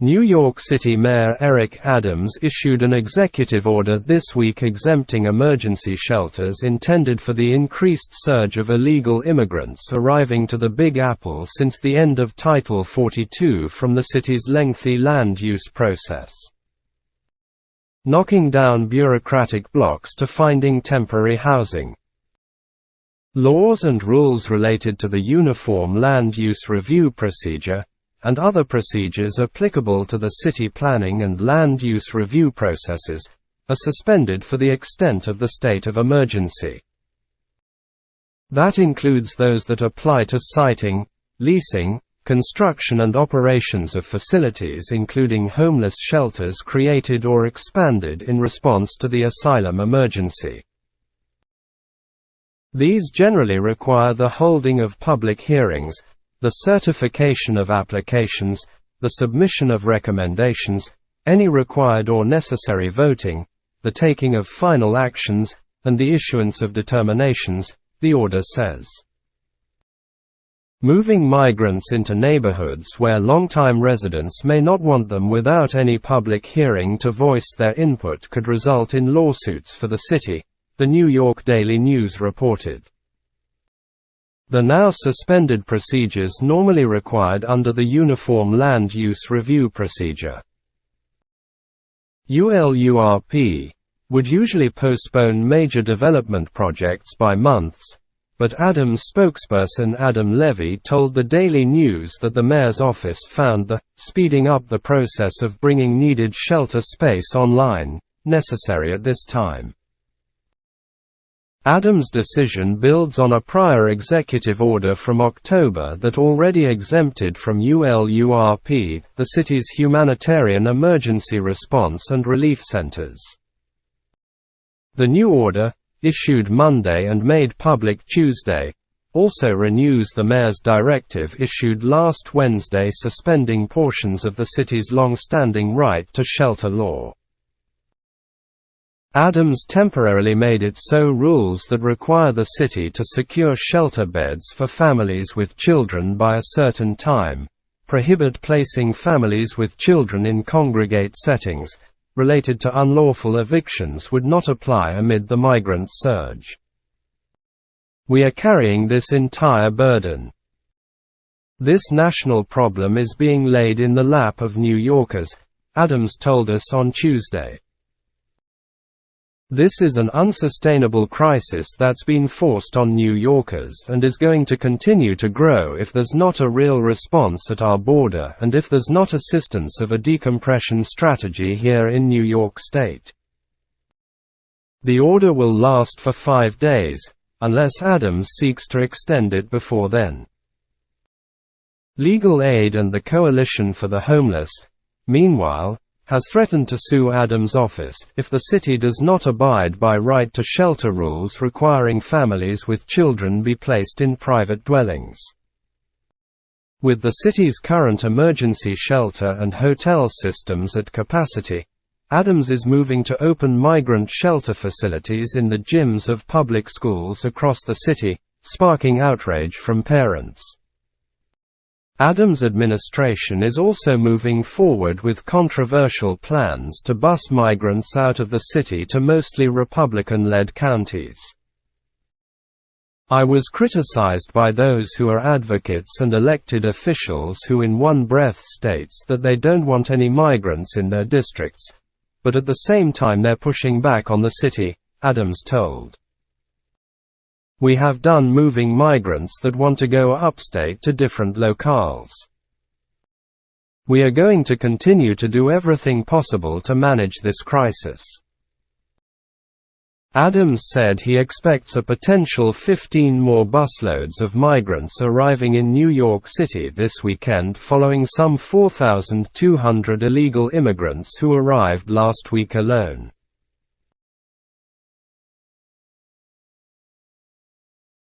New York City Mayor Eric Adams issued an executive order this week exempting emergency shelters intended for the increased surge of illegal immigrants arriving to the Big Apple since the end of Title 42 from the city's lengthy land use process, knocking down bureaucratic blocks to finding temporary housing. Laws and rules related to the Uniform Land Use Review procedure and other procedures applicable to the city planning and land use review processes are suspended for the extent of the state of emergency. That includes those that apply to siting, leasing, construction and operations of facilities including homeless shelters created or expanded in response to the asylum emergency. These generally require the holding of public hearings, the certification of applications, the submission of recommendations, any required or necessary voting, the taking of final actions, and the issuance of determinations, the order says. Moving migrants into neighborhoods where longtime residents may not want them without any public hearing to voice their input could result in lawsuits for the city, the New York Daily News reported. The now suspended procedures normally required under the Uniform Land Use Review procedure, ULURP, would usually postpone major development projects by months, but Adams spokesperson Adam Levy told the Daily News that the mayor's office found the speeding up the process of bringing needed shelter space online necessary at this time. Adams' decision builds on a prior executive order from October that already exempted from ULURP the city's humanitarian emergency response and relief centers. The new order, issued Monday and made public Tuesday, also renews the mayor's directive issued last Wednesday suspending portions of the city's long-standing right to shelter law. Adams temporarily made it so rules that require the city to secure shelter beds for families with children by a certain time, prohibit placing families with children in congregate settings, related to unlawful evictions would not apply amid the migrant surge. We are carrying this entire burden. This national problem is being laid in the lap of New Yorkers, Adams told us on Tuesday. This is an unsustainable crisis that's been forced on New Yorkers and is going to continue to grow if there's not a real response at our border and if there's not assistance of a decompression strategy here in New York State. The order will last for 5 days, unless Adams seeks to extend it before then. Legal Aid and the Coalition for the Homeless, meanwhile, has threatened to sue Adams' office if the city does not abide by right to shelter rules requiring families with children be placed in private dwellings. With the city's current emergency shelter and hotel systems at capacity, Adams is moving to open migrant shelter facilities in the gyms of public schools across the city, sparking outrage from parents. Adams' administration is also moving forward with controversial plans to bus migrants out of the city to mostly Republican-led counties. I was criticized by those who are advocates and elected officials who in one breath states that they don't want any migrants in their districts, but at the same time they're pushing back on the city, Adams told. We have done moving migrants that want to go upstate to different locales. We are going to continue to do everything possible to manage this crisis. Adams said he expects a potential 15 more busloads of migrants arriving in New York City this weekend following some 4,200 illegal immigrants who arrived last week alone.